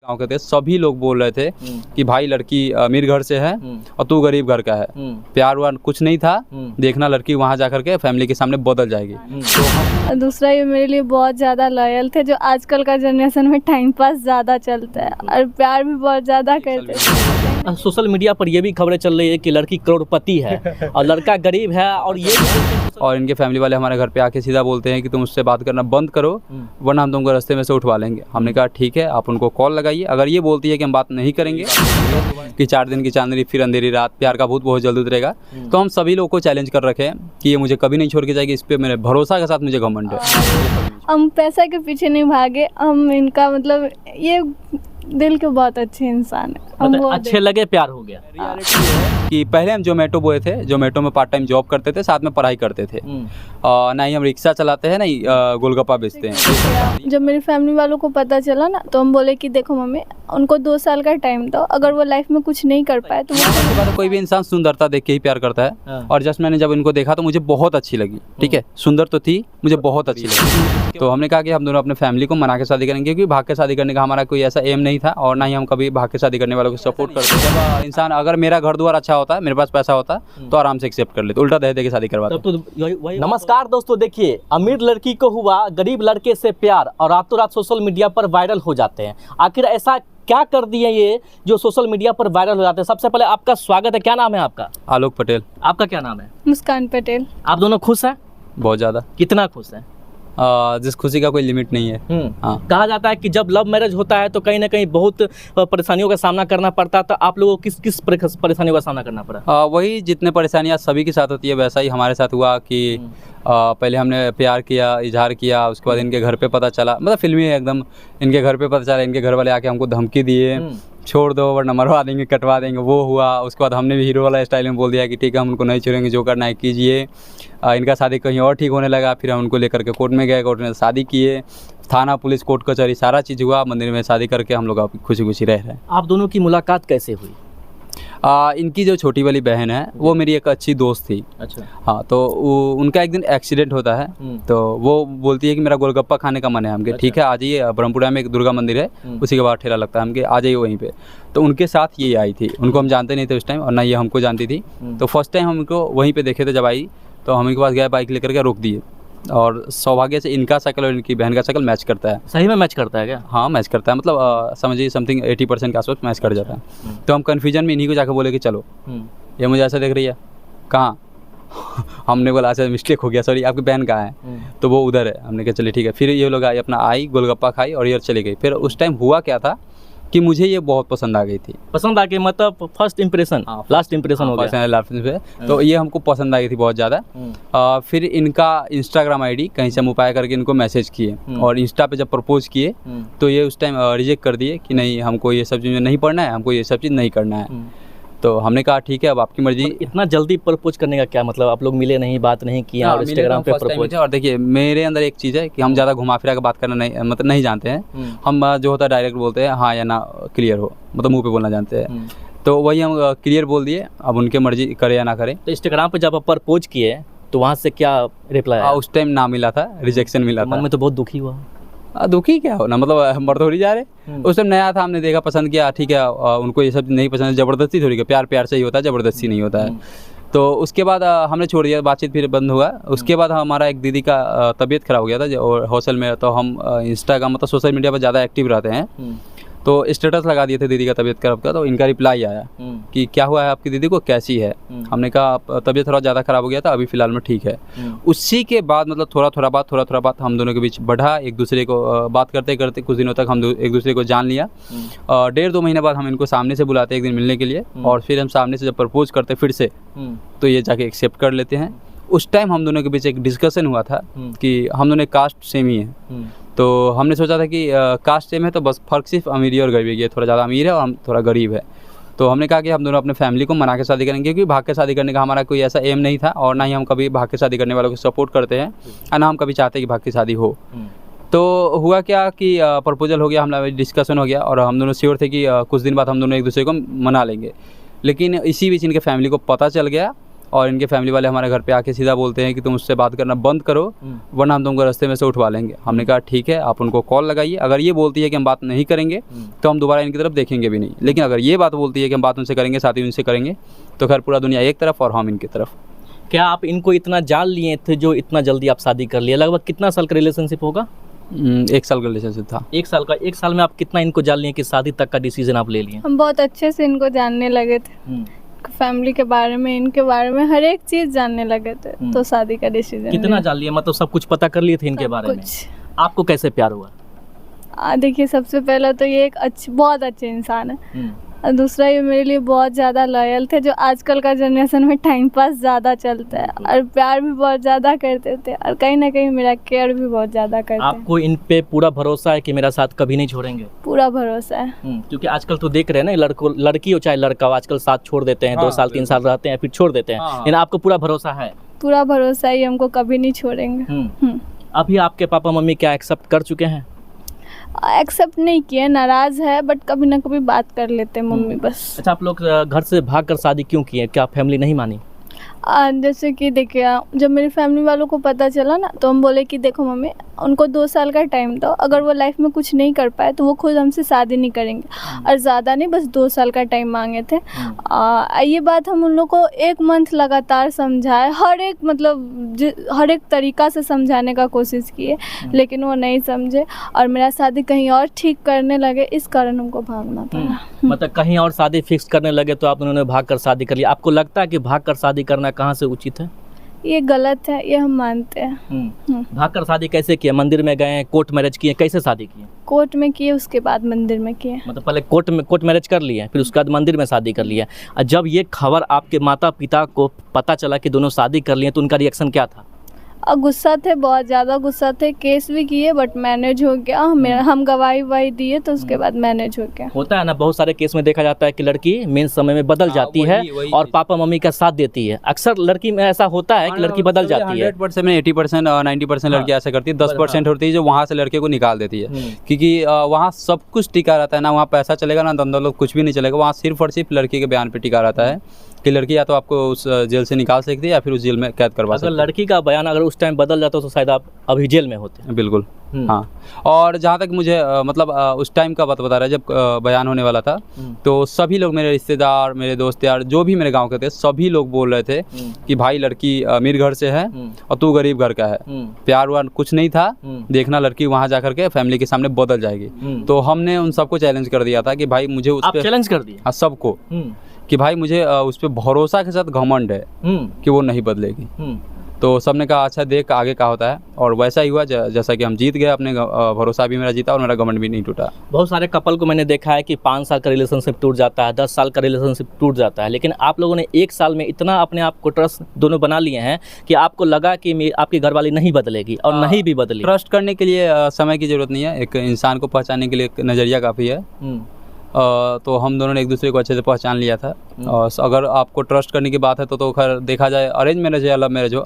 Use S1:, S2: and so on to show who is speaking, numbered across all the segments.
S1: गाँव के थे, सभी लोग बोल रहे थे कि भाई लड़की अमीर घर से है और तू गरीब घर का है। प्यार वार कुछ नहीं था, देखना लड़की वहाँ जाकर के फैमिली के सामने बदल जाएगी।
S2: दूसरा ये मेरे लिए बहुत ज़्यादा लॉयल थे, जो आजकल का जनरेशन में टाइम पास ज़्यादा चलता है और प्यार भी बहुत ज़्यादा करते हैं।
S3: सोशल मीडिया पर ये भी खबरें चल रही है कि लड़की करोड़पति है और लड़का गरीब है, और
S1: इनके फैमिली वाले हमारे घर पे आके सीधा बोलते हैं कि तुम उससे बात करना बंद करो वरना हम तुमको रास्ते में से उठवा लेंगे। हमने कहा ठीक है, आप उनको कॉल लगाइए। अगर ये बोलती है कि हम बात नहीं करेंगे कि 4 दिन की चांदनी फिर अंधेरी रात, प्यार का भूत बहुत जल्द उतरेगा, तो हम सभी लोगों को चैलेंज कर रखे हैं कि ये मुझे कभी नहीं छोड़ के जाएगी। इस पर मेरे भरोसा के साथ मुझे घमंड है।
S2: हम पैसा के पीछे नहीं भागे, हम इनका मतलब ये दिल के बहुत अच्छे इंसान है।
S3: मतलब अच्छे लगे, प्यार हो गया।
S1: कि पहले हम जोमेटो बॉय थे, जोमेटो में पार्ट टाइम जॉब करते थे, साथ में पढ़ाई करते थे। ना ही हम रिक्शा चलाते हैं, ना ही गोलगप्पा बेचते हैं।
S2: जब मेरी फैमिली वालों को पता चला ना, तो हम बोले कि देखो मम्मी, उनको 2 साल का टाइम दो, अगर वो लाइफ में कुछ नहीं कर पाए तो
S1: कोई भी इंसान सुंदरता देख के ही प्यार करता है। और जस्ट मैंने जब इनको देखा तो मुझे बहुत अच्छी लगी। ठीक है, सुंदर तो थी, मुझे बहुत अच्छी लगी। तो हमने कहा कि हम दोनों अपने फैमिली को मना के शादी करेंगे, क्योंकि भाग के शादी करने का हमारा कोई ऐसा एम नहीं था और ना ही हम कभी भाग के शादी करने वालों को सपोर्ट करते। जब इंसान, अगर मेरा घर द्वार अच्छा होता, मेरे पास पैसा होता, तो आराम से एक्सेप्ट कर लेते, उल्टा दे दे के शादी करवाते।
S3: नमस्कार दोस्तों, देखिए अमीर लड़की को हुआ गरीब लड़के से प्यार और रातों रात सोशल मीडिया पर वायरल हो जाते हैं। आखिर ऐसा क्या कर दिए ये जो सोशल मीडिया पर वायरल हो जाते हैं? सबसे पहले आपका स्वागत है, क्या नाम है आपका?
S1: आलोक पटेल।
S3: आपका क्या नाम है?
S2: मुस्कान पटेल।
S3: आप दोनों खुश हैं?
S1: बहुत ज़्यादा।
S3: कितना खुश हैं?
S1: जिस खुशी का कोई लिमिट नहीं है। हाँ।
S3: कहा जाता है कि जब लव मैरिज होता है तो कहीं ना कहीं बहुत परेशानियों का सामना करना पड़ता है, तो आप लोगों को किस किस परेशानियों का सामना करना पड़ा?
S1: वही जितने परेशानियाँ सभी के साथ होती है, वैसा ही हमारे साथ हुआ कि पहले हमने प्यार किया, इजहार किया, उसके बाद इनके घर पे पता चला, मतलब फिल्मी है एकदम। इनके घर पे पता चला, इनके घर वाले आके हमको धमकी दिए, छोड़ दो वरना मरवा देंगे, कटवा देंगे। वो हुआ। उसके बाद हमने भी हीरो वाला स्टाइल में बोल दिया कि ठीक है, हम उनको नहीं छोड़ेंगे, जो करना है कीजिए। इनका शादी कहीं और ठीक होने लगा, फिर हम उनको लेकर के कोर्ट में गए, कोर्ट में शादी किए, थाना पुलिस कोर्ट कचहरी सारा चीज़ हुआ, मंदिर में शादी करके हम लोग अब खुशी खुशी रह रहे हैं।
S3: आप दोनों की मुलाकात कैसे हुई?
S1: इनकी जो छोटी वाली बहन है वो मेरी एक अच्छी दोस्त थी।
S3: अच्छा।
S1: हाँ, तो उनका एक दिन एक्सीडेंट होता है, तो वो बोलती है कि मेरा गोलगप्पा खाने का मन है। हमके ठीक है, आ जाइए, ब्रह्मपुरा में एक दुर्गा मंदिर है, उसी के बाद ठेला लगता है, हमके आ जाइए वहीं पे। तो उनके साथ ये आई थी, उनको हम जानते नहीं थे उस टाइम और ना ये हमको जानती थी। तो फर्स्ट टाइम हम उनको वहीं पे देखे थे जब आई, तो हम इनके पास गए, बाइक लेकर के रोक दिए, और सौभाग्य से इनका शक्ल और इनकी बहन का शक्ल मैच करता है।
S3: सही में मैच करता है क्या?
S1: हाँ, मैच करता है, मतलब समझिए समथिंग 80% के आसपास मैच कर जाता है। तो हम कन्फ्यूजन में इन्हीं को जाकर बोले कि चलो, ये मुझे ऐसा देख रही है, कहाँ? हमने बोला अच्छा मिस्टेक हो गया, सॉरी, आपकी बहन कहाँ है? तो वो उधर है। हमने कहा चलिए ठीक है। फिर ये लोग आई, अपना आई, गोलगप्पा खाई और ये चली गई। फिर उस टाइम हुआ क्या था कि मुझे ये बहुत पसंद आ गई थी।
S3: पसंद आ गई मतलब फर्स्ट इंप्रेशन, लास्ट इंप्रेशन हो गया।
S1: लास्ट पे तो ये हमको पसंद आ गई थी बहुत ज़्यादा। फिर इनका इंस्टाग्राम आईडी कहीं से हम उपाय करके इनको मैसेज किए, और इंस्टा पे जब प्रपोज किए तो ये उस टाइम रिजेक्ट कर दिए कि नहीं, हमको ये सब चीज़ नहीं पढ़ना है, हमको ये सब चीज़ नहीं करना है। तो हमने कहा ठीक है, अब आपकी मर्जी।
S3: इतना जल्दी प्रपोज करने का क्या मतलब? आप लोग मिले नहीं, बात नहीं की और इंस्टाग्राम पे प्रपोज?
S1: और देखिए, मेरे अंदर एक चीज़ है कि हम ज़्यादा घुमा फिरा के बात करना नहीं, मतलब नहीं जानते हैं। हम जो होता है डायरेक्ट बोलते हैं, हाँ या ना क्लियर हो, मतलब मुंह पे बोलना जानते हैं। तो वही हम क्लियर बोल दिए, अब उनके मर्जी करे या ना करे। तो
S3: इंस्टाग्राम पे जब आप प्रपोज किए तो वहाँ से क्या रिप्लाई आया?
S1: उस टाइम ना मिला था, रिजेक्शन मिला था।
S3: मन में तो बहुत दुखी हुआ।
S1: दुखी क्या हो ना, मतलब मर्द थोड़ी जा रहे। उस टाइम नया था, हमने देखा, पसंद किया, ठीक है। उनको ये सब नहीं पसंद, ज़बरदस्ती थोड़ी, प्यार प्यार से ही होता है, ज़बरदस्ती नहीं होता है। तो उसके बाद हमने छोड़ दिया, बातचीत फिर बंद हुआ। उसके बाद हमारा एक दीदी का तबीयत खराब हो गया था और हॉस्टल में, तो हम इंस्टाग्राम मतलब सोशल मीडिया पर ज़्यादा एक्टिव रहते हैं, तो स्टेटस लगा दिए थे दीदी का तबीयत खराब का। तो इनका रिप्लाई आया कि क्या हुआ है आपकी दीदी को, कैसी है? हमने कहा तबीयत थोड़ा ज़्यादा खराब हो गया था, अभी फ़िलहाल में ठीक है। उसी के बाद मतलब थोड़ा थोड़ा बात हम दोनों के बीच बढ़ा, एक दूसरे को बात करते करते कुछ दिनों तक हम एक दूसरे को जान लिया। 1.5-2 महीने बाद हम इनको सामने से बुलाते एक दिन मिलने के लिए, और फिर हम सामने से जब प्रपोज करते फिर से, तो ये जाके एक्सेप्ट कर लेते हैं। उस टाइम हम दोनों के बीच एक डिस्कशन हुआ था कि हम दोनों कास्ट सेम ही है। तो हमने सोचा था कि कास्ट सेम है तो बस फ़र्क सिर्फ अमीरी और गरीबी, ये थोड़ा ज़्यादा अमीर है और हम थोड़ा गरीब है। तो हमने कहा कि हम दोनों अपने फैमिली को मना के शादी करेंगे, क्योंकि भाग के शादी करने का हमारा कोई ऐसा एम नहीं था और ना ही हम कभी भाग के शादी करने वालों को सपोर्ट करते हैं, और ना हम कभी चाहते कि भाग की शादी हो। तो हुआ क्या कि प्रपोजल हो गया, हमारा डिस्कशन हो गया, और हम दोनों श्योर थे कि कुछ दिन बाद हम दोनों एक दूसरे को मना लेंगे। लेकिन इसी बीच इनके फैमिली को पता चल गया, और इनके फैमिली वाले हमारे घर पे आके सीधा बोलते हैं कि तुम उससे बात करना बंद करो, वरना हम तुमको रास्ते में से उठवा लेंगे। हमने कहा ठीक है, आप उनको कॉल लगाइए। अगर ये बोलती है कि हम बात नहीं करेंगे तो हम दोबारा इनकी तरफ देखेंगे भी नहीं, लेकिन अगर ये बात बोलती है कि हम बात उनसे करेंगे, साथ ही उनसे करेंगे, तो खैर पूरा दुनिया एक तरफ और हम इनकी तरफ।
S3: क्या आप इनको इतना जान लिए थे जो इतना जल्दी आप शादी कर लिया? लगभग कितना साल का रिलेशनशिप होगा?
S1: 1 साल का रिलेशनशिप था।
S3: 1 साल का। 1 साल में आप कितना इनको जान लिए कि शादी तक का डिसीजन आप ले लिए?
S2: हम बहुत अच्छे से इनको जानने लगे थे, फैमिली के बारे में, इनके बारे में हर एक चीज़ जानने लगे थे, तो शादी का डिसीजन।
S3: कितना जान लिए? मतलब सब कुछ पता कर लिए थे इनके बारे में? आपको कैसे प्यार हुआ?
S2: देखिए, सबसे पहले तो ये एक बहुत अच्छे इंसान है, और दूसरा ये मेरे लिए बहुत ज़्यादा लॉयल थे, जो आजकल का जनरेशन में टाइम पास ज़्यादा चलता है, और प्यार भी बहुत ज़्यादा करते थे, और कहीं ना कहीं मेरा केयर भी बहुत ज़्यादा करते हैं।
S3: आपको इन पे पूरा भरोसा है कि मेरा साथ कभी नहीं छोड़ेंगे?
S2: पूरा भरोसा है।
S3: क्योंकि आजकल तो देख रहे हैं ना, लड़की हो चाहे लड़का हो, आजकल साथ छोड़ देते हैं, 2 साल 3 साल रहते हैं फिर छोड़ देते हैं, लेकिन आपको पूरा भरोसा है?
S2: पूरा भरोसा है, हमको कभी नहीं छोड़ेंगे।
S3: अभी आपके पापा मम्मी क्या एक्सेप्ट कर चुके हैं?
S2: एक्सेप्ट नहीं किए, नाराज है, बट कभी ना कभी बात कर लेते हैं मम्मी बस।
S3: अच्छा, आप लोग घर से भागकर शादी क्यों किए? क्या फैमिली नहीं मानी?
S2: जैसे कि देखिए, जब मेरी फैमिली वालों को पता चला ना, तो हम बोले कि देखो मम्मी, उनको 2 साल का टाइम दो, अगर वो लाइफ में कुछ नहीं कर पाए तो वो खुद हमसे शादी नहीं करेंगे, और ज़्यादा नहीं, बस 2 साल का टाइम मांगे थे। ये बात हम उन लोग को 1 मंथ लगातार समझाए, हर एक तरीका से समझाने का कोशिश किए, लेकिन वो नहीं समझे, और मेरा शादी कहीं और ठीक करने लगे, इस कारण हमको भागना पड़ा।
S3: मतलब कहीं और शादी फिक्स करने लगे तो आप उन्होंने भाग कर शादी कर लिया। आपको लगता है कि भाग कर शादी करना कहाँ से उचित है?
S2: ये गलत है, ये हम मानते हैं।
S3: भाग कर शादी कैसे किया? मंदिर में गए, कोर्ट मैरिज किए, कैसे शादी किए?
S2: कोर्ट में किए, उसके बाद मंदिर में किए।
S3: मतलब पहले कोर्ट मैरिज कर लिए, फिर उसके बाद मंदिर में शादी कर लिया। और जब ये खबर आपके माता पिता को पता चला कि दोनों शादी कर लिए, तो उनका रिएक्शन क्या था?
S2: और गुस्सा थे, बहुत ज़्यादा गुस्सा थे, केस भी किए, बट मैनेज हो गया। हम गवाही दिए, तो उसके बाद मैनेज हो गया।
S3: होता है ना, बहुत सारे केस में देखा जाता है कि लड़की मेन समय में बदल जाती है और पापा मम्मी का साथ देती है। अक्सर लड़की में ऐसा होता है कि लड़की बदल जाती है।
S1: 100% में 80% और 90% लड़की ऐसा करती है। 10% होती है जो वहाँ से लड़के को निकाल देती है, क्योंकि वहाँ सब कुछ टिका रहता है ना, वहाँ पैसा चलेगा ना धंधा, लोग कुछ भी नहीं चलेगा। वहाँ सिर्फ और सिर्फ लड़की के बयान पे टिका रहता है कि लड़की या तो आपको उस जेल से निकाल सकती है या फिर उस जेल में कैद करवा सकती है।
S3: अगर लड़की का बयान अगर उस टाइम बदल जाता तो शायद आप अभी जेल में होते।
S1: बिल्कुल, हाँ। और जहाँ तक मुझे मतलब उस टाइम का बात बता रहा है, जब बयान होने वाला था, तो सभी लोग, मेरे रिश्तेदार, मेरे दोस्त यार, जो भी मेरे गांव के थे, सभी लोग बोल रहे थे कि भाई लड़की अमीर घर से है और तू गरीब घर का है, प्यार व्यार कुछ नहीं था, देखना लड़की वहाँ जा करके फैमिली के सामने बदल जाएगी। तो हमने उन सबको चैलेंज कर दिया था कि भाई मुझे उस पर
S3: चैलेंज कर दिया,
S1: हाँ, सबको, कि भाई मुझे उस पर भरोसा के साथ घमंड है कि वो नहीं बदलेगी। तो सबने कहा अच्छा देख आगे क्या होता है, और वैसा ही हुआ जैसा कि हम जीत गए। अपने भरोसा भी मेरा जीता और मेरा घमंड भी नहीं टूटा।
S3: बहुत सारे कपल को मैंने देखा है कि 5 साल का रिलेशनशिप टूट जाता है, 10 साल का रिलेशनशिप टूट जाता है, लेकिन आप लोगों ने 1 साल में इतना अपने आप को ट्रस्ट दोनों बना लिए हैं कि आपको लगा कि आपकी घरवाली नहीं बदलेगी, और नहीं भी बदली।
S1: ट्रस्ट करने के लिए समय की जरूरत नहीं है, एक इंसान को पहचानने के लिए एक नज़रिया काफ़ी है। तो हम दोनों ने एक दूसरे को अच्छे से पहचान लिया था। और अगर आपको ट्रस्ट करने की बात है तो खैर देखा जाए अरेंज मैरिज या लव मैरिज हो,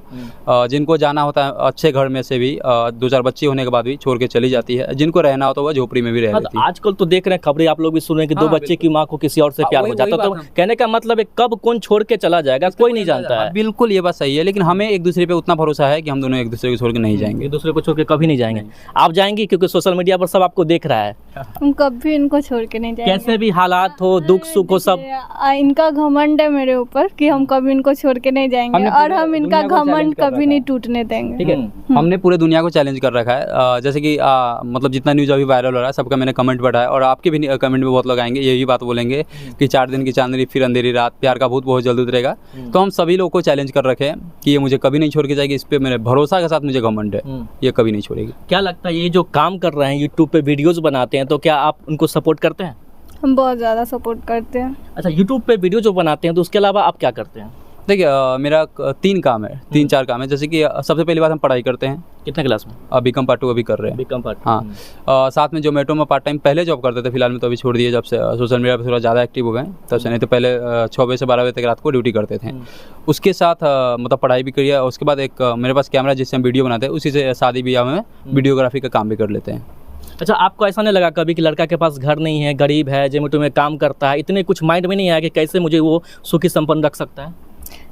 S1: जिनको जाना होता है अच्छे घर में से भी 2-4 बच्चे होने के बाद भी छोड़ के चली जाती है, जिनको रहना हो तो वह झोपड़ी में भी रह लेती है।
S3: आजकल तो देख रहे हैं खबरें, आप लोग भी सुन रहे हैं कि 2 बच्चे की माँ को किसी और से प्यार हो जाता है। तो कहने का मतलब है कब कौन छोड़ के चला जाएगा कोई नहीं जानता है।
S1: बिल्कुल, ये बात सही है, लेकिन हमें एक दूसरे पे उतना भरोसा है कि हम दोनों एक दूसरे को छोड़ के नहीं जाएंगे।
S3: एक दूसरे को छोड़ के कभी नहीं जाएंगे। आप जाएंगी क्योंकि सोशल मीडिया पर सब आपको देख रहा है।
S2: हम कभी इनको छोड़ के नहीं जाएंगे,
S3: कैसे भी हालात हो, दुख सुख हो, सब।
S2: इनका घमंड है मेरे ऊपर कि हम कभी इनको छोड़ के नहीं जाएंगे, और हम इनका घमंड कभी नहीं टूटने देंगे।
S1: ठीक है, हमने पूरे दुनिया को चैलेंज कर रखा है। जैसे कि मतलब जितना न्यूज़ अभी वायरल हो रहा है, सबका मैंने कमेंट पढ़ा है, और आपके भी कमेंट में बहुत लोग आएंगे, यही बात बोलेंगे कि 4 दिन की चांदनी फिर अंधेरी रात, प्यार का भूत बहुत जल्द उतरेगा। तो हम सभी लोग को चैलेंज कर रखे हैं कि ये मुझे कभी नहीं छोड़ के जाएगी, इस पर मेरे भरोसा के साथ मुझे घमंड है, ये कभी नहीं छोड़ेगी।
S3: क्या लगता है ये जो काम कर रहे हैं, यूट्यूब पे वीडियोस बनाते हैं, तो क्या आप उनको सपोर्ट करते हैं?
S2: हम बहुत ज़्यादा सपोर्ट करते हैं।
S3: अच्छा, यूट्यूब पे वीडियो जो बनाते हैं तो उसके अलावा आप क्या करते हैं?
S1: देखिए मेरा 3 काम है, 3-4 काम है। जैसे कि सबसे पहली बात हम पढ़ाई करते हैं।
S3: कितने क्लास में?
S1: बीकॉम पार्ट 2 अभी कर रहे हैं।
S3: बीकॉम पार्ट,
S1: हाँ। साथ में जोमेटो में पार्ट टाइम पहले जॉब करते थे, फिलहाल में तो अभी छोड़ दिए जब से सोशल मीडिया पर थोड़ा ज़्यादा एक्टिव हो गए तब से। नहीं तो पहले 6 बजे से 12 बजे तक रात को ड्यूटी करते थे। उसके साथ मतलब पढ़ाई भी करी है। उसके बाद एक मेरे पास कैमरा जिससे हम वीडियो बनाते हैं, उसी से शादी ब्याह में वीडियोग्राफी का काम भी कर लेते हैं।
S3: अच्छा, आपको ऐसा नहीं लगा कभी कि लड़का के पास घर नहीं है, गरीब है, जोमेटो में काम करता है, इतने कुछ माइंड में नहीं आया कि कैसे मुझे वो सुखी संपन्न रख सकता है?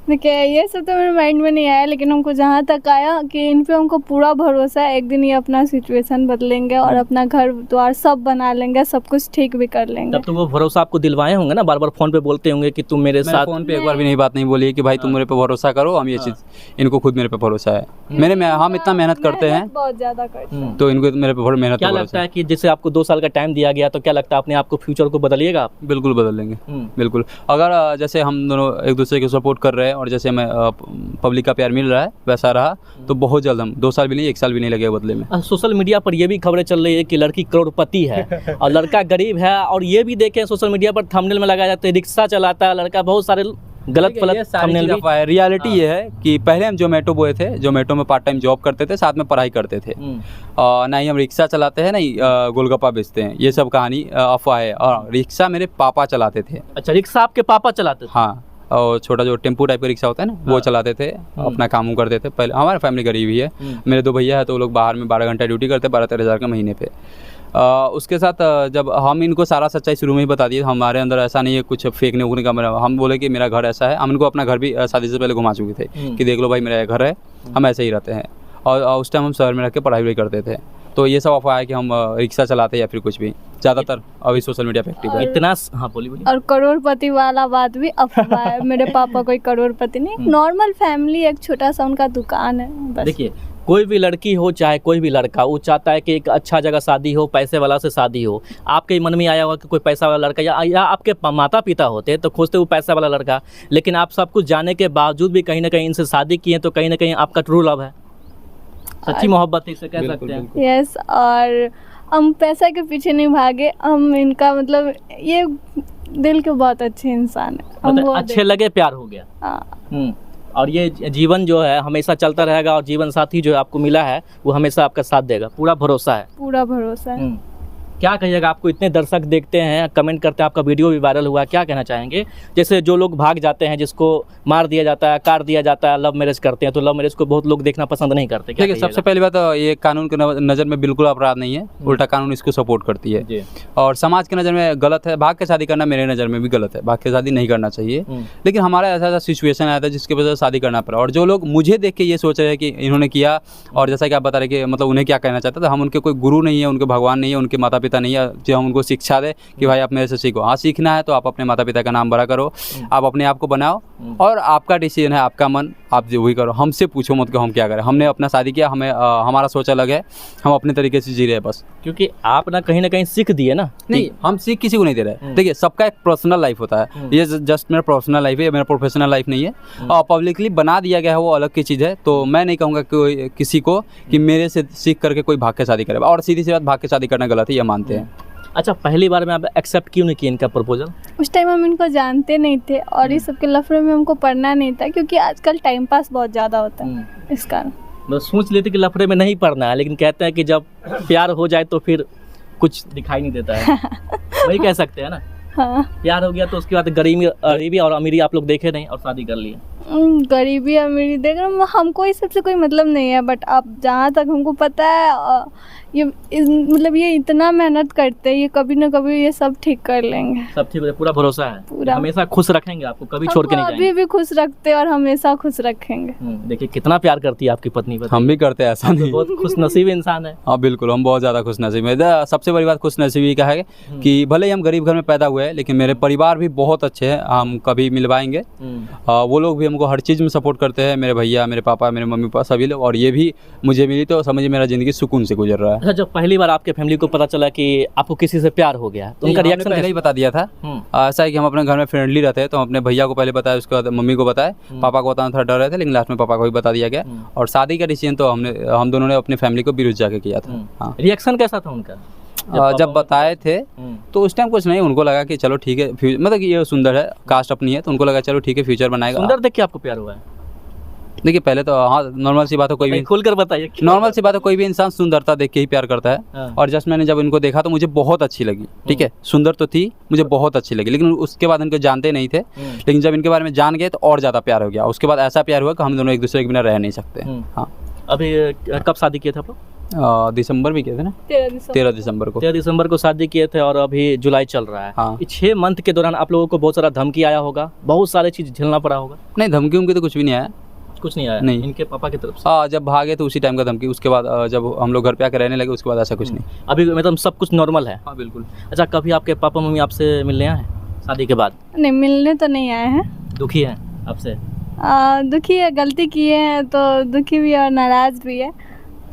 S2: देखिए ये सब तो मेरे माइंड में नहीं आया, लेकिन हमको जहाँ तक आया कि इन पे हमको पूरा भरोसा है, एक दिन ये अपना सिचुएशन बदलेंगे और अपना घर द्वार सब बना लेंगे, सब कुछ ठीक भी कर लेंगे।
S3: तब तो वो भरोसा आपको दिलवाए होंगे ना, बार बार फोन पे बोलते होंगे कि तुम मेरे साथ।
S1: फोन पे एक बार भी नहीं बात नहीं बोली है कि भाई तुम मेरे पे भरोसा करो, हम ये चीज़ इनको खुद मेरे पे भरोसा है। हम इतना मेहनत करते हैं
S2: बहुत ज़्यादा करते हैं।
S1: तो इनको मेरे पे मेहनत
S3: क्या लगता है कि जैसे आपको 2 साल का टाइम दिया गया, तो क्या लगता है अपने आप को फ्यूचर को बदलिएगा आप?
S1: बिल्कुल बदल लेंगे, बिल्कुल। अगर जैसे हम दोनों एक दूसरे को सपोर्ट कर रहे हैं और जैसे हमें पब्लिक का प्यार मिल रहा है वैसा रहा तो बहुत जल्द हम 2 साल भी नहीं 1 साल भी नहीं लगेगा बदले में।
S3: सोशल मीडिया पर ये भी खबरें चल रही है कि लड़की करोड़पति है और लड़का गरीब है, और ये भी देखें सोशल मीडिया पर थंबनेल में लगाया जाता है रिक्शा चलाता है लड़का, बहुत सारे गलत थंबनेल भी है।
S1: रियलिटी ये है कि पहले हम जोमेटो बॉय थे, जोमेटो में पार्ट टाइम जॉब करते थे, साथ में पढ़ाई करते थे। ना ही हम रिक्शा चलाते हैं, ना ही गोलगप्पा बेचते हैं, ये सब कहानी अफवाह है। और रिक्शा मेरे पापा चलाते थे।
S3: अच्छा, रिक्शा आपके पापा चलाते थे?
S1: हाँ, और छोटा जो टेम्पो टाइप का रिक्शा होता है ना वो चलाते थे, अपना काम करते थे। पहले हमारी फैमिली गरीब ही है, मेरे 2 भैया है तो वो लोग बाहर में 12 घंटा ड्यूटी करते, 12-13 हज़ार का महीने पे। उसके साथ जब हम इनको सारा सच्चाई शुरू में ही बता दिए, हमारे अंदर ऐसा नहीं है कुछ फेंकने उगने का। हम बोले कि मेरा घर ऐसा है, हम इनको अपना घर भी शादी से पहले घुमा चुके थे कि देख लो भाई मेरा घर है, हम ऐसे ही रहते हैं। और उस टाइम हम शहर में रह के पढ़ाई भी करते थे। तो ये सब अफवाह है कि हम रिक्शा चलाते हैं या फिर कुछ भी, ज़्यादातर अभी सोशल मीडिया पे एक्टिव है।
S3: इतना हाँ बोलिए।
S2: और करोड़पति वाला बात भी अफवाह है, मेरे पापा कोई करोड़पति नहीं, नॉर्मल फैमिली, एक छोटा सा उनका दुकान है बस।
S3: देखिए, कोई भी लड़की हो चाहे कोई भी लड़का, वो चाहता है कि एक अच्छा जगह शादी हो, पैसे वाला से शादी हो। आपके मन में आया होगा कि कोई पैसा वाला लड़का या आपके माता पिता होते तो खोजते वो पैसा वाला लड़का, लेकिन आप सब कुछ जाने के बावजूद भी कहीं ना कहीं इनसे शादी किए, तो कहीं ना कहीं आपका ट्रू लव है, सच्ची मोहब्बत है, इसे कह सकते हैं।
S2: यस, और हम पैसा के पीछे नहीं भागे, हम इनका मतलब ये दिल के बहुत अच्छे इंसान है, हम
S3: मतलब
S2: बहुत
S3: अच्छे लगे, प्यार हो गया।
S2: हाँ।
S3: और ये जीवन जो है हमेशा चलता रहेगा, और जीवन साथी जो आपको मिला है वो हमेशा आपका साथ देगा, पूरा भरोसा है।
S2: पूरा भरोसा है।
S3: क्या कहिएगा, आपको इतने दर्शक देखते हैं, कमेंट करते हैं, आपका वीडियो भी वायरल हुआ, क्या कहना चाहेंगे? जैसे जो लोग भाग जाते हैं, जिसको मार दिया जाता है, काट दिया जाता है, लव मैरिज करते हैं, तो लव मैरिज को बहुत लोग देखना पसंद नहीं करते।
S1: देखिए, सबसे पहली बात ये कानून के नज़र में बिल्कुल अपराध नहीं है, उल्टा कानून इसको सपोर्ट करती है। और समाज की नज़र में गलत है, भाग के शादी करना मेरे नज़र में भी गलत है, भाग के शादी नहीं करना चाहिए। लेकिन हमारा ऐसा सिचुएशन आया था जिसकी वजह से शादी करना पड़ा, और जो लोग मुझे देख के ये सोच रहे हैं कि इन्होंने किया, और जैसा कि आप बता रहे कि मतलब उन्हें क्या कहना चाहते थे, हम उनके कोई गुरु नहीं है, उनके भगवान नहीं है, उनके माता पिता नहीं है जो हम उनको शिक्षा दे कि भाई आप मेरे से सीखो। हाँ, सीखना है तो आप अपने माता पिता का नाम बड़ा करो, आप अपने आप को बनाओ, और आपका डिसीजन है, आपका मन, आप जो वही करो। हमसे पूछो मत कि हम क्या करें, हमने अपना शादी किया, हमें हमारा सोच अलग है, हम अपने तरीके से जी रहे हैं बस।
S3: क्योंकि आप ना कहीं सीख दिए ना।
S1: नहीं, हम सीख किसी को नहीं दे रहे। देखिए, सबका एक पर्सनल लाइफ होता है, ये जस्ट मेरा पर्सनल लाइफ है, ये मेरा प्रोफेशनल लाइफ नहीं है, और पब्लिकली बना दिया गया है, वो अलग की चीज़ है। तो मैं नहीं कहूँगा कि किसी को कि मेरे से सीख करके कोई भाग के शादी करे, और सीधी सी बात, भाग के शादी करना गलत है, ये मानते हैं।
S3: अच्छा, पहली बार में आप एक्सेप्ट क्यों नहीं किए इनका प्रपोजल?
S2: उस टाइम हम इनको जानते नहीं थे, और ये सब के लफड़े में हमको पढ़ना नहीं था, क्योंकि आजकल टाइम पास बहुत ज़्यादा होता है, इस कारण।
S3: बस सोच लेते कि लफड़े में नहीं पड़ना है, लेकिन कहते हैं कि जब प्यार हो जाए तो फिर कुछ दिखाई नहीं देता है। वही कह सकते हैं ना।
S2: हाँ,
S3: प्यार हो गया तो उसके बाद गरीबी और अमीरी आप लोग देखे नहीं और शादी कर लिए।
S2: गरीबी अमीरी देख रहे हैं, हमको इस सबसे कोई मतलब नहीं है, बट अब जहाँ तक हमको पता है मतलब ये इतना मेहनत करते हैं, ये कभी ना कभी ये सब ठीक कर लेंगे।
S3: सब ठीक है, पूरा भरोसा है,
S2: पूरा
S3: हमेशा खुश रखेंगे आपको, कभी छोड़ के नहीं जाएंगे।
S2: अभी भी खुश रखते हैं और हमेशा खुश रखेंगे।
S3: देखिए कितना प्यार करती है आपकी पत्नी।
S1: हम भी करते हैं, ऐसा नहीं।
S3: बहुत खुश नसीब इंसान है।
S1: हाँ बिल्कुल, हम बहुत ज़्यादा खुश नसीब है। सबसे बड़ी बात खुश नसीबी का है कि भले ही हम गरीब घर में पैदा हुए हैं, लेकिन मेरे परिवार भी बहुत अच्छे हैं, हम कभी मिलवाएंगे। वो लोग भी हमको हर चीज़ में सपोर्ट करते हैं, मेरे भैया, मेरे पापा, मेरे मम्मी पापा सभी लोग। और ये भी मुझे मिली तो समझिए मेरा ज़िंदगी सुकून से गुजर रहा है।
S3: अच्छा, जब पहली बार आपके फैमिली को पता चला कि आपको किसी से प्यार हो गया तो उनका रिएक्शन
S1: पहले ही बता दिया था। ऐसा है कि हम अपने घर में फ्रेंडली रहते हैं, तो हम अपने भैया को पहले बताया, उसके बाद मम्मी को बताया, पापा को बताना थोड़ा डर रहे थे, लेकिन लास्ट में पापा को भी बता दिया गया। और शादी का डिसीजन तो हम दोनों ने अपनी फैमिली को विरुद्ध जाके किया था। हाँ,
S3: रिएक्शन कैसा था उनका
S1: जब बताए थे? तो उस टाइम कुछ नहीं, उनको लगा कि चलो ठीक है, मतलब कि ये सुंदर है, कास्ट अपनी है, तो उनको लगा चलो ठीक है, फ्यूचर बनाएगा।
S3: सुंदर देख के आपको प्यार हुआ है?
S1: देखिए पहले तो हाँ, नॉर्मल सी बात है, कोई भी
S3: खुलकर बताइए।
S1: नॉर्मल सी बात है, कोई भी इंसान सुंदरता देख के ही प्यार करता है। और जस्ट मैंने जब इनको देखा तो मुझे बहुत अच्छी लगी। ठीक है, सुंदर तो थी, मुझे बहुत अच्छी लगी, लेकिन उसके बाद इनको जानते नहीं थे। लेकिन जब इनके बारे में जान गए तो और ज़्यादा प्यार हो गया। उसके बाद ऐसा प्यार हुआ कि हम दोनों एक दूसरे के बिना रह नहीं सकते। हाँ।
S3: अभी कब शादी किया था आप?
S1: दिसंबर में किए थे ना,
S2: 13 दिसंबर
S1: 13 दिसंबर को।
S3: 13 दिसंबर को शादी किए थे और अभी जुलाई चल रहा है।
S1: हाँ।
S3: 6 मंथ के दौरान आप लोगों को बहुत सारा धमकी आया होगा, बहुत सारे चीज़ झेलना पड़ा होगा?
S1: नहीं, धमकी उमकी तो कुछ भी नहीं आया।
S3: कुछ नहीं आया?
S1: नहीं।
S3: इनके पापा की तरफ से?
S1: हाँ, जब भागे तो उसी टाइम का धमकी, उसके बाद जब हम लोग घर पे आकर रहने लगे उसके बाद ऐसा कुछ नहीं।
S3: अभी मतलब सब कुछ नॉर्मल है?
S1: हाँ बिल्कुल।
S3: अच्छा, कभी आपके पापा मम्मी आपसे मिलने आए शादी के बाद?
S2: नहीं, मिलने तो नहीं आए हैं।
S3: दुखी हैं आपसे?
S2: दुखी है, गलती किए हैं तो दुखी भी है और नाराज़ भी है,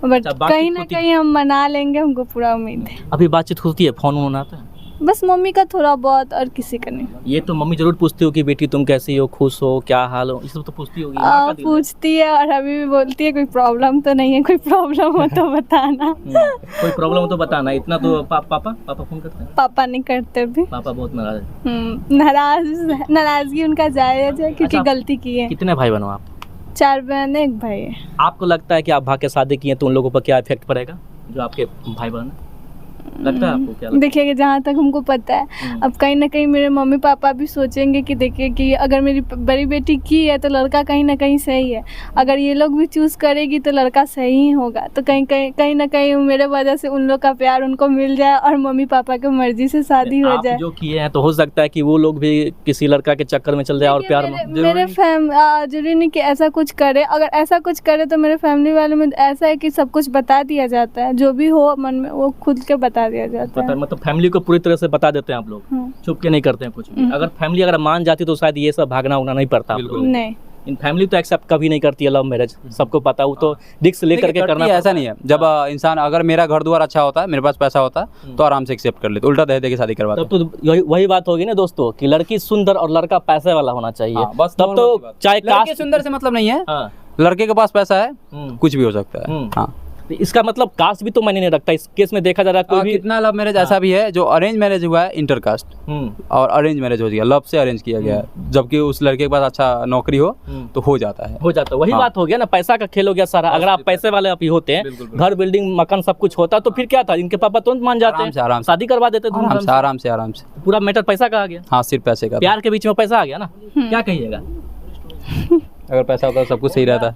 S2: बट
S3: अच्छा, बातचीत
S2: कहीं ना
S3: होती-
S2: कहीं हम मना लेंगे, हमको पूरा उम्मीद है।
S3: अभी बातचीत होती है, फोन वोन आता है?
S2: बस मम्मी का थोड़ा बहुत और किसी का नहीं।
S3: ये तो मम्मी जरूर पूछती हो कि बेटी तुम कैसी हो, खुश हो, क्या हाल हो, ये सब तो पूछती होगी। माँ का दिल है।
S2: पूछती है और अभी भी बोलती है कोई प्रॉब्लम तो नहीं है, कोई प्रॉब्लम हो तो बताना।
S3: कोई प्रॉब्लम हो तो बताना। इतना तो पापा फोन करते हैं?
S2: पापा नहीं करते भी।
S3: पापा बहुत नाराज है।
S2: नाराजगी उनका जायज़ है क्योंकि
S3: अच्छा,
S2: गलती की है।
S3: कितने भाई बहन हो आप?
S2: 4 बहन है, 1 भाई है।
S3: आपको लगता है कि आप भाग के शादी किए तो उन लोगों पर क्या इफेक्ट पड़ेगा, जो आपके भाई बहन है? लगता है आपको? क्या लगता
S2: देखिए कि जहाँ तक हमको पता है, अब कहीं ना कहीं मेरे मम्मी पापा भी सोचेंगे कि देखिए कि अगर मेरी बड़ी बेटी की है तो लड़का कहीं ना कहीं सही है, अगर ये लोग भी चूज़ करेगी तो लड़का सही ही होगा, तो कहीं ना कहीं मेरे वजह से उन लोग का प्यार उनको मिल जाए और मम्मी पापा की मर्जी से शादी हो
S3: आप
S2: जाए।
S3: जो किए हैं तो हो सकता है कि वो लोग भी किसी लड़का के चक्कर में चल जाए और प्यार में।
S2: मेरे जरूरी नहीं कि ऐसा कुछ करे, अगर ऐसा कुछ करे तो मेरे फैमिली वालों में ऐसा है कि सब कुछ बता दिया जाता है, जो भी हो मन में वो खुद के बता दिया जाता है।
S3: मतलब फैमिली को पूरी तरह से बता देते हैं आप लोग,
S2: हाँ।
S3: छुप के नहीं करते हैं कुछ भी। अगर फैमिली अगर मान जाती तो शायद ये सब भागना उगना नहीं पड़ता आप लोगों को।
S2: नहीं,
S3: इन फैमिली तो एक्सेप्ट कभी नहीं करती है लव मैरिज, सबको पता, वो तो रिस्क लेकर के करना।
S1: ऐसा नहीं है, जब इंसान, अगर मेरा घर द्वार अच्छा होता है, मेरे पास पैसा होता है तो आराम से एक्सेप्ट कर लेते, उल्टा दे दे के शादी करवाते।
S3: तब तो वही बात होगी ना दोस्तों कि लड़की सुंदर और लड़का पैसे वाला होना चाहिए।
S1: हाँ, बस
S3: तब तो चाहे
S1: लड़के
S3: कास्ट
S1: सुंदर से मतलब नहीं है,
S3: हाँ।
S1: लड़के के पास पैसा है
S3: हम्म।
S1: कुछ भी हो सकता है। हाँ,
S3: तो इसका मतलब कास्ट भी तो मायने नहीं रखता। इस केस में देखा जा रहा है कोई भी।
S1: कितना लव मैरिज ऐसा भी है जो अरेंज मैरिज हुआ है, इंटरकास्ट, और अरेंज मैरिज हो गया, लव से अरेंज किया गया है, जबकि उस लड़के के पास अच्छा नौकरी हो तो हो जाता है।
S3: हो जाता है, वही
S1: हाँ।
S3: बात हो गया ना, पैसा का खेल हो गया सारा। अगर आप पैसे वाले आप ही होते हैं,
S1: बिल्कुल।
S3: घर बिल्डिंग मकान सब कुछ होता तो फिर क्या था, इनके पापा तुरंत मान जाते हैं,
S1: आराम से
S3: शादी करवा देते
S1: आराम
S3: धूमधाम
S1: से
S3: से।
S1: आराम से।
S3: पूरा मैटर पैसा का आ गया,
S1: हाँ, सिर्फ पैसे का।
S3: प्यार के बीच में पैसा आ गया ना, क्या कहिएगा?
S1: अगर पैसा होता तो सब कुछ सही रहता।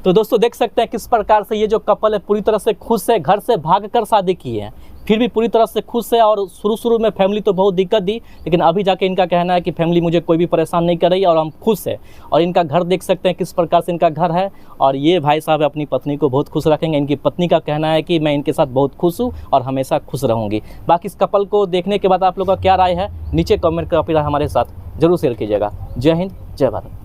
S3: तो दोस्तों देख सकते हैं किस प्रकार से ये जो कपल है पूरी तरह से खुश है, घर से भागकर शादी की है, फिर भी पूरी तरह से खुश है। और शुरू में फैमिली तो बहुत दिक्कत दी, लेकिन अभी जाके इनका कहना है कि फैमिली मुझे कोई भी परेशान नहीं कर रही और हम खुश है। और इनका घर देख सकते हैं किस प्रकार से इनका घर है, और ये भाई साहब अपनी पत्नी को बहुत खुश रखेंगे। इनकी पत्नी का कहना है कि मैं इनके साथ बहुत खुश हूँ और हमेशा खुश रहूँगी। बाकी इस कपल को देखने के बाद आप लोगों का क्या राय है नीचे कमेंट कर फिर हमारे साथ जरूर शेयर कीजिएगा। जय हिंद, जय भारत।